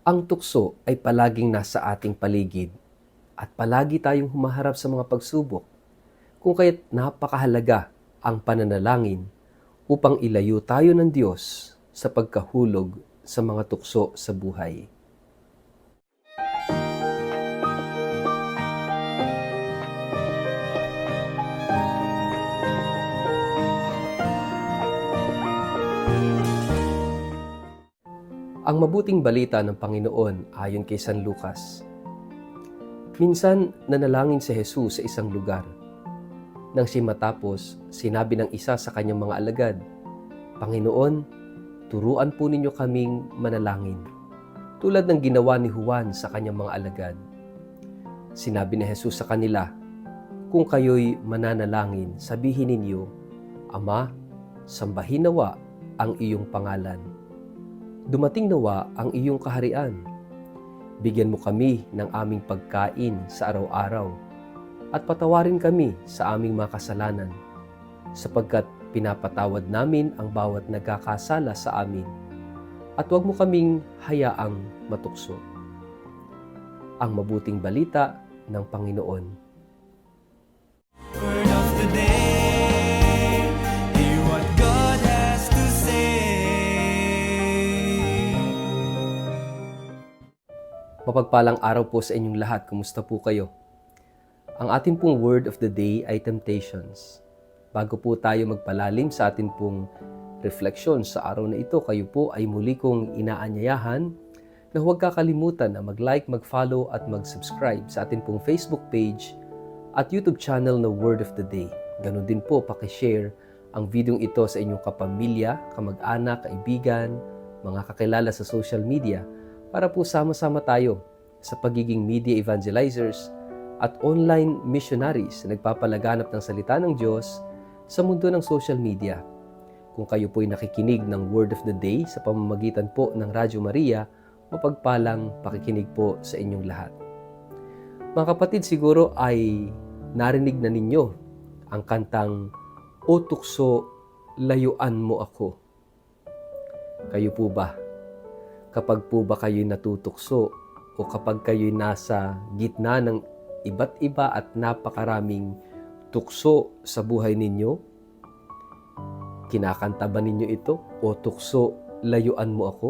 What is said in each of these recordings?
Ang tukso ay palaging nasa ating paligid at palagi tayong humaharap sa mga pagsubok, kung kaya't napakahalaga ang pananalangin upang ilayo tayo ng Diyos sa pagkahulog sa mga tukso sa buhay. Ang mabuting balita ng Panginoon ayon kay San Lucas. Minsan nanalangin si Jesus sa isang lugar. Nang siya matapos, sinabi ng isa sa kanyang mga alagad, "Panginoon, turuan po ninyo kaming manalangin, tulad ng ginawa ni Juan sa kanyang mga alagad." Sinabi ni Jesus sa kanila, "Kung kayo'y mananalangin, sabihin ninyo, Ama, sambahin nawa ang iyong pangalan. Dumating nawa ang iyong kaharian. Bigyan mo kami ng aming pagkain sa araw-araw at patawarin kami sa aming mga kasalanan, sapagkat pinapatawad namin ang bawat nagkakasala sa amin, at huwag mo kaming hayaang matukso." Ang mabuting balita ng Panginoon. Word of the day, hear what God has to say. Mapagpalang araw po sa inyong lahat. Kumusta po kayo? Ang ating pong word of the day ay temptations. Bago po tayo magpalalim sa ating pong refleksyon sa araw na ito, kayo po ay muli kong inaanyayahan na huwag kakalimutan na mag-like, mag-follow at mag-subscribe sa ating pong Facebook page at YouTube channel na Word of the Day. Ganon din po, pakishare ang videong ito sa inyong kapamilya, kamag-anak, kaibigan, mga kakilala sa social media para po sama-sama tayo sa pagiging media evangelizers at online missionaries na nagpapalaganap ng salita ng Diyos sa mundo ng social media. Kung kayo po'y nakikinig ng Word of the Day sa pamamagitan po ng Radyo Maria, mapagpalang pakikinig po sa inyong lahat. Mga kapatid, siguro ay narinig na ninyo ang kantang "O Tukso, Layuan Mo Ako." Kayo po ba? Kapag po ba kayo'y natutukso o kapag kayo'y nasa gitna ng iba't iba at napakaraming tukso sa buhay ninyo, kinakanta ba ninyo ito? "O tukso, layuan mo ako"?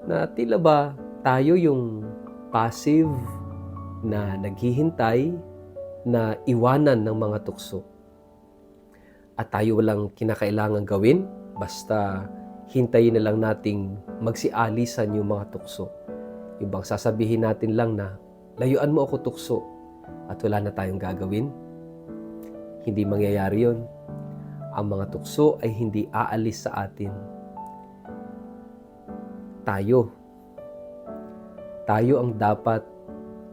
Na tila ba tayo yung passive na naghihintay na iwanan ng mga tukso? At tayo walang kinakailangan gawin, basta hintayin na lang nating magsialisan yung mga tukso. Yung bang sasabihin natin lang na, "Layuan mo ako tukso," at wala na tayong gagawin? Hindi mangyayari yun. Ang mga tukso ay hindi aalis sa atin. Tayo ang dapat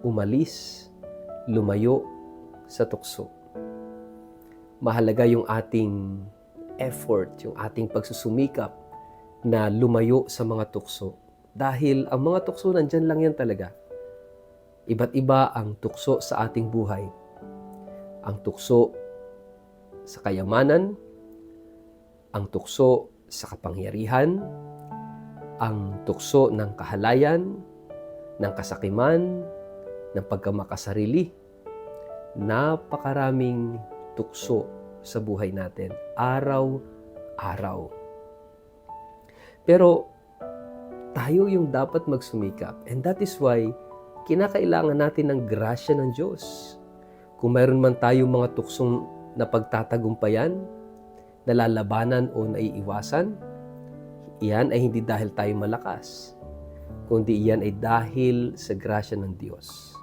umalis, lumayo sa tukso. Mahalaga yung ating effort, yung ating pagsusumikap na lumayo sa mga tukso. Dahil ang mga tukso nandyan lang yan talaga. Iba't iba ang tukso sa ating buhay. Ang tukso sa kayamanan, ang tukso sa kapangyarihan, ang tukso ng kahalayan, ng kasakiman, ng pagkamakasarili. Napakaraming tukso sa buhay natin, araw-araw. Pero tayo yung dapat magsumikap, and that is why kinakailangan natin ng grasya ng Diyos. Kung mayroon man tayong mga tuksong na pagtatagumpayan, nalalabanan o naiiwasan, iyan ay hindi dahil tayo malakas, kundi iyan ay dahil sa grasya ng Diyos.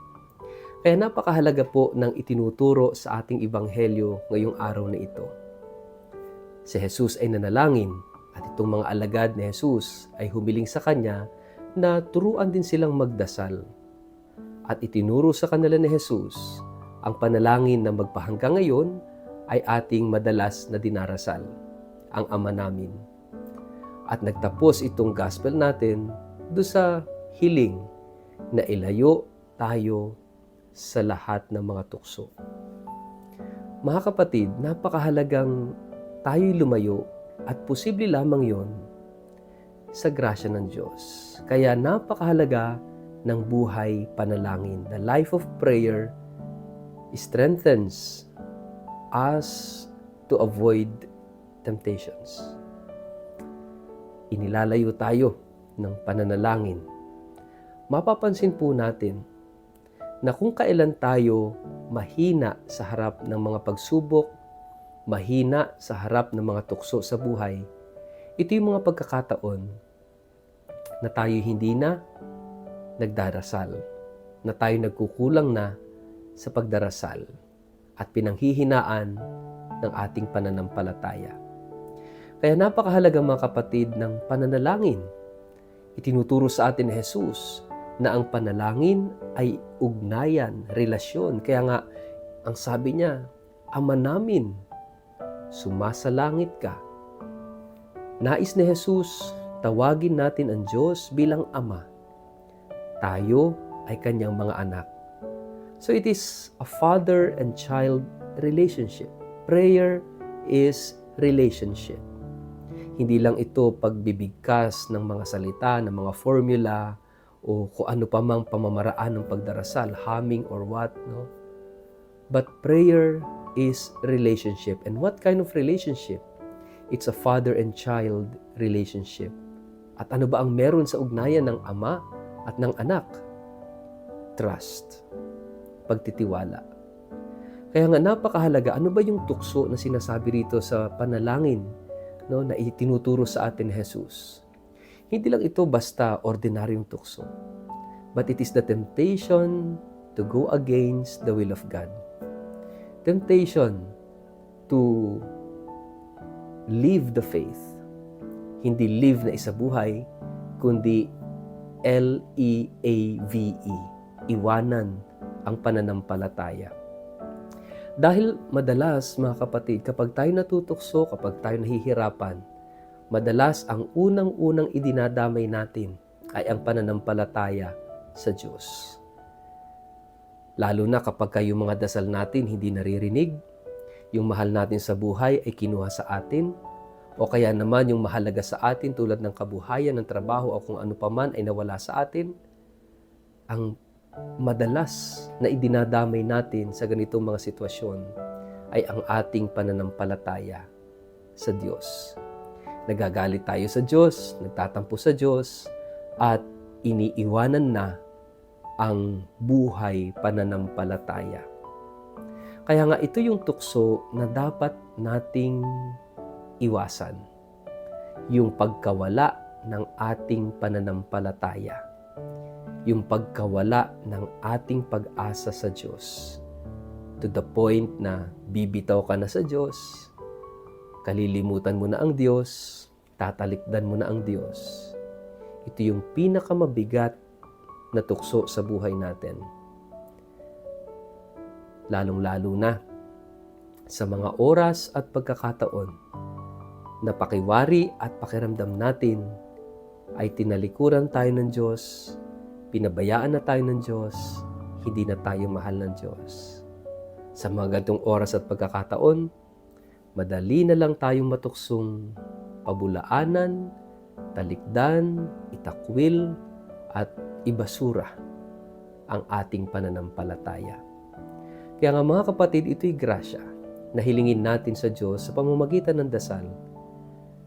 Kaya napakahalaga po ng itinuturo sa ating ebanghelyo ngayong araw na ito. Si Jesus ay nanalangin at itong mga alagad ni Jesus ay humiling sa Kanya na turuan din silang magdasal. At itinuro sa kanila ni Jesus ang panalangin na magpahanggang ngayon ay ating madalas na dinarasal, ang Ama namin. At nagtapos itong gospel natin doon sa hiling na ilayo tayo sa lahat ng mga tukso. Mga kapatid, napakahalagang tayo'y lumayo at posible lamang yon sa grasya ng Diyos. Kaya napakahalaga ng buhay panalangin. The life of prayer strengthens us to avoid temptations. Inilalayo tayo ng pananalangin. Mapapansin po natin na kung kailan tayo mahina sa harap ng mga pagsubok, mahina sa harap ng mga tukso sa buhay, ito yung mga pagkakataon na tayo hindi na nagdarasal, na tayo nagkukulang na sa pagdarasal at pinanghihinaan ng ating pananampalataya. Kaya napakahalaga mga kapatid ng pananalangin. Itinuturo sa atin ni Jesus na ang panalangin ay ugnayan, relasyon. Kaya nga, ang sabi niya, Ama namin, sumasalangit ka. Nais ni Jesus, tawagin natin ang Diyos bilang Ama. Tayo ay kanyang mga anak. So it is a father and child relationship. Prayer is relationship. Hindi lang ito pagbibigkas ng mga salita, ng mga formula, o kung ano pa mang pamamaraan ng pagdarasal, humming or what, no? But prayer is relationship. And what kind of relationship? It's a father and child relationship. At ano ba ang meron sa ugnayan ng ama at ng anak? Trust. Pagtitiwala. Kaya nga napakahalaga, ano ba yung tukso na sinasabi rito sa panalangin, no, na itinuturo sa atin ni Jesus? Hindi lang ito basta ordinaryong tukso, but it is the temptation to go against the will of God. Temptation to live the faith. Hindi live na isabuhay, kundi L-E-A-V-E. Iwanan ang pananampalataya. Dahil madalas, mga kapatid, kapag tayo natutukso, kapag tayo nahihirapan, madalas ang unang-unang idinadamay natin ay ang pananampalataya sa Diyos. Lalo na kapag yung mga dasal natin hindi naririnig, yung mahal natin sa buhay ay kinuha sa atin, o kaya naman yung mahalaga sa atin tulad ng kabuhayan, ng trabaho o kung ano paman ay nawala sa atin, ang madalas na idinadamay natin sa ganitong mga sitwasyon ay ang ating pananampalataya sa Diyos. Nagagalit tayo sa Diyos, nagtatampo sa Diyos, at iniiwanan na ang buhay pananampalataya. Kaya nga ito yung tukso na dapat nating iwasan. Yung pagkawala ng ating pananampalataya. Yung pagkawala ng ating pag-asa sa Diyos. To the point na bibitaw ka na sa Diyos, kalilimutan mo na ang Diyos, tatalikdan mo na ang Diyos. Ito yung pinakamabigat na tukso sa buhay natin. Lalong-lalo na sa mga oras at pagkakataon na pakiwari at pakiramdam natin ay tinalikuran tayo ng Diyos, pinabayaan na tayo ng Diyos, hindi na tayo mahal ng Diyos. Sa mga gantong oras at pagkakataon, madali na lang tayong matuksong pabulaanan, talikdan, itakwil, at ibasura ang ating pananampalataya. Kaya nga mga kapatid, ito'y grasya na hilingin natin sa Diyos sa pamamagitan ng dasal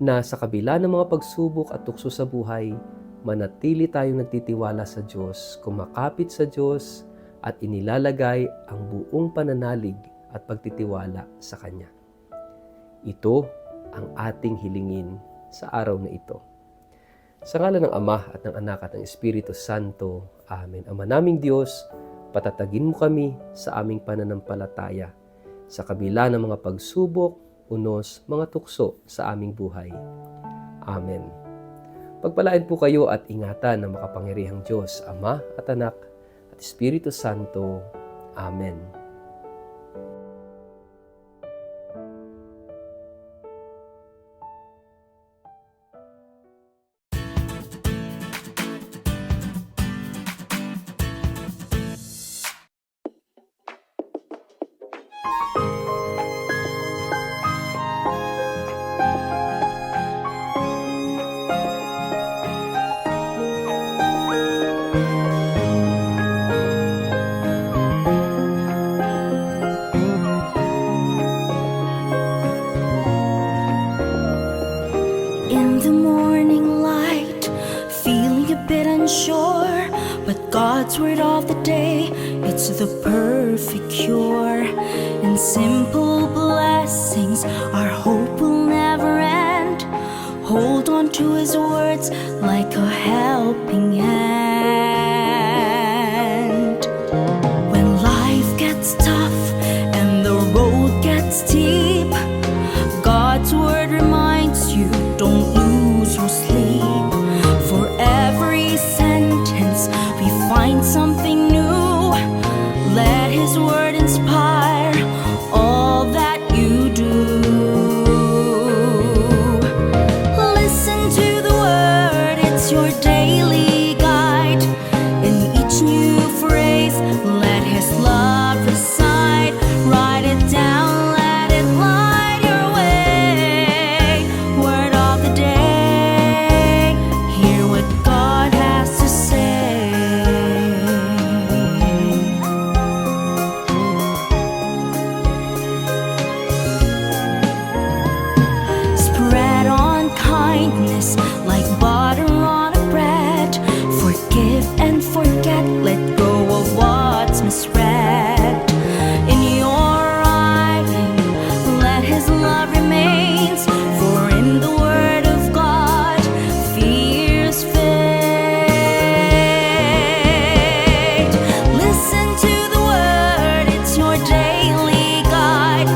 na sa kabila ng mga pagsubok at tukso sa buhay, manatili tayong nagtitiwala sa Diyos, kumakapit sa Diyos, at inilalagay ang buong pananalig at pagtitiwala sa Kanya. Ito ang ating hilingin sa araw na ito. Sa ngalan ng Ama at ng Anak at ng Espiritu Santo. Amen. Ama naming Diyos, patatagin mo kami sa aming pananampalataya sa kabila ng mga pagsubok, unos, mga tukso sa aming buhay. Amen. Pagpalain po kayo at ingatan ng makapangyarihang Diyos, Ama at Anak at Espiritu Santo. Amen. unsure, but God's word of the day, it's the perfect cure. In simple blessings, our hope will never end. Hold on to His words like a helping hand. When life gets tough and the road gets steep, God's word reminds you, don't lose your sleep. For every sentence we find something new. Let His word inspire all that you do. Listen to the word, it's your daily guide. In each new phrase, let His love reside. Write it down, let it light your way. Word of the day, hear what God has to say. Spread on kindness like butter on a bread. Forgive and forget, let go of what's misread. In your writing, let His love remains. For in the word of God, fears fade. Listen to the word, it's your daily guide.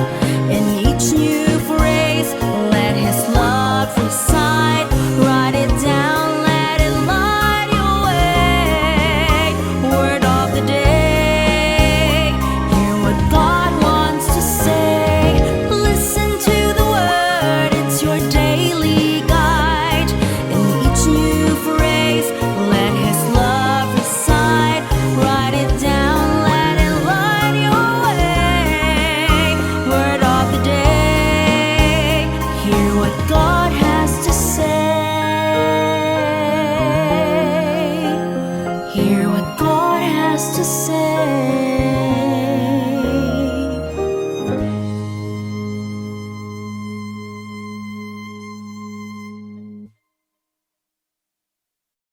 In each new phrase, let His love reside. Write it down, let it light your way. Word of the day, hear what God wants to say. Listen to the word, it's your daily guide. In each new phrase, let His love reside. Write it down, let it light your way. Word of the day, hear what God has to say. Hear what God has to say.